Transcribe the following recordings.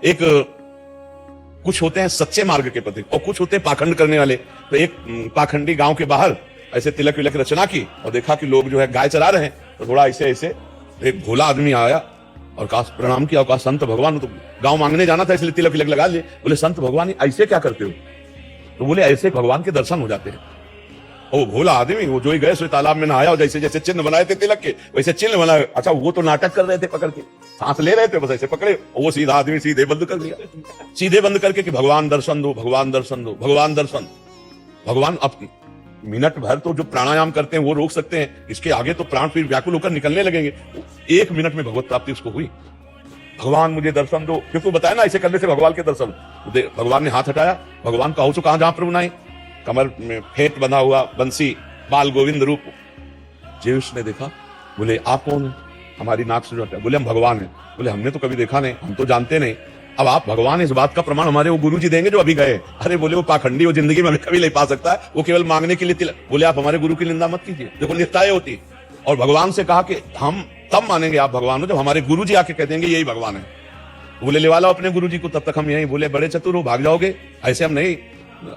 एक कुछ होते हैं सच्चे मार्ग के प्रति और कुछ होते हैं पाखंड करने वाले। तो एक पाखंडी गांव के बाहर ऐसे तिलक विलक रचना की और देखा कि लोग जो है गाय चरा रहे हैं, तो थोड़ा ऐसे ऐसे एक भोला आदमी आया और कहा, प्रणाम किया और कहा, संत भगवान, तो गांव मांगने जाना था इसलिए तिलक विलक लगा लिए। बोले, संत भगवान ऐसे क्या करते हो? तो बोले, ऐसे भगवान के दर्शन हो जाते हैं। और वो भोला आदमी, वो जो ही गए सो तालाब में नहाया और जैसे जैसे चिन्ह बनाए थे तिलक के वैसे चिन्ह बनाए। अच्छा, वो तो नाटक कर रहे थे, पकड़ के सांस ले रहे थे, बस ऐसे पकड़े, वो सीधा आदमी सीधे बंद कर दिया, सीधे बंद करके कि भगवान दर्शन दो, भगवान दर्शन दो, भगवान दर्शन। भगवान अब मिनट भर तो जो प्राणायाम करते हैं वो रोक सकते हैं, इसके आगे तो प्राण फिर व्याकुल होकर निकलने लगेंगे। 1 मिनट में भगवत प्राप्ति उसको हुई। भगवान मुझे दर्शन दो, क्योंकि बताया ना ऐसे करने से भगवान के दर्शन। भगवान ने हाथ हटाया, भगवान कहो तो कहां जहां प्रभु नाई, कमर में फेंट बंधा हुआ, बंसी, बाल गोविंद रूप। जेउस ने देखा, बोले, आप कौन है? हमारी नाक से जो हटा। बोले, हम भगवान हैं। बोले, हमने तो कभी देखा नहीं, हम तो जानते नहीं। अब आप भगवान, इस बात का प्रमाण हमारे वो गुरु जी देंगे जो अभी गए। अरे बोले, वो पाखंडी, वो जिंदगी में कभी नहीं पा सकता है, वो केवल मांगने के लिए तिलक। बोले, आप हमारे गुरु की निंदा मत कीजिए, देखो निष्ठाएं होती। और भगवान से कहा कि हम तब मानेंगे आप भगवान हो जब हमारे गुरु जी आके कह देंगे यही भगवान है। बोले, ले वाला अपने गुरु जी को, तब तक हम यही। बोले, बड़े चतुर हो, भाग जाओगे, ऐसे हम नहीं।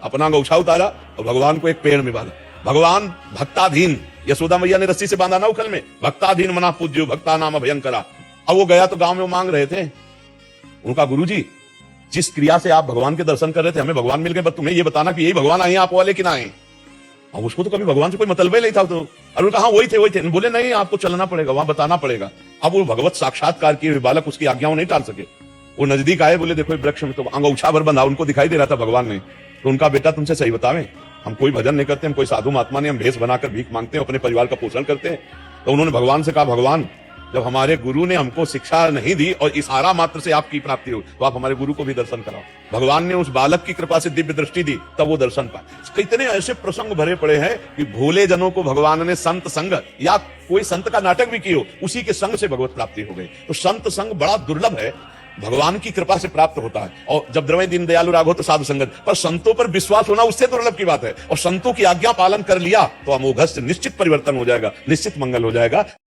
अपना गौछा उतारा और भगवान को एक पेड़ में बांधा। भगवान भक्ताधीन, यशोदा मैया ने रस्सी से बांधा ना उखल में, भक्ताधीन मना पूज्यो भक्ता नाम भयंकरा। अब वो गया तो गांव में वो मांग रहे थे, उनका गुरु जी, जिस क्रिया से आप भगवान के दर्शन कर रहे थे हमें भगवान मिल गए, बस तुम्हें ये बताना कि यही भगवान आए आप वाले कि ना आए। अब उसको तो कभी भगवान से कोई मतलब ही नहीं था। तो और कहा, वही थे वही थे। बोले, नहीं, आपको चलना पड़ेगा, वहां बताना पड़ेगा। अब वो भगवत साक्षात्कार किए बालक उसकी आज्ञाओं नहीं टाल सके। वो नजदीक आए, बोले, देखो वृक्ष में तो अंगूछा भर बंधा, उनको दिखाई दे रहा था भगवान ने। तो उनका बेटा, तुमसे सही बतावे, हम कोई भजन नहीं करते, हम कोई साधु महात्मा नहीं, हम भेष बनाकर भीख मांगते हैं, अपने परिवार का पोषण करते हैं। तो उन्होंने भगवान से कहा, भगवान, जब हमारे गुरु ने हमको शिक्षा नहीं दी और इशारा मात्र से आपकी प्राप्ति हो, तो आप हमारे गुरु को भी दर्शन कराओ। भगवान ने उस बालक की कृपा से दिव्य दृष्टि दी, तब वो दर्शन पाए। कितने ऐसे प्रसंग भरे पड़े हैं कि भोले जनों को भगवान ने संत संग या कोई संत का नाटक भी किया, उसी के संग से भगवत प्राप्ति हो गई। तो संत संग बड़ा दुर्लभ है, भगवान की कृपा से प्राप्त होता है। और जब द्रव्य दीन दयालु राग हो तो साधु संगत, पर संतों पर विश्वास होना उससे दुर्लभ की बात है। और संतों की आज्ञा पालन कर लिया तो अमोघ से निश्चित परिवर्तन हो जाएगा, निश्चित मंगल हो जाएगा।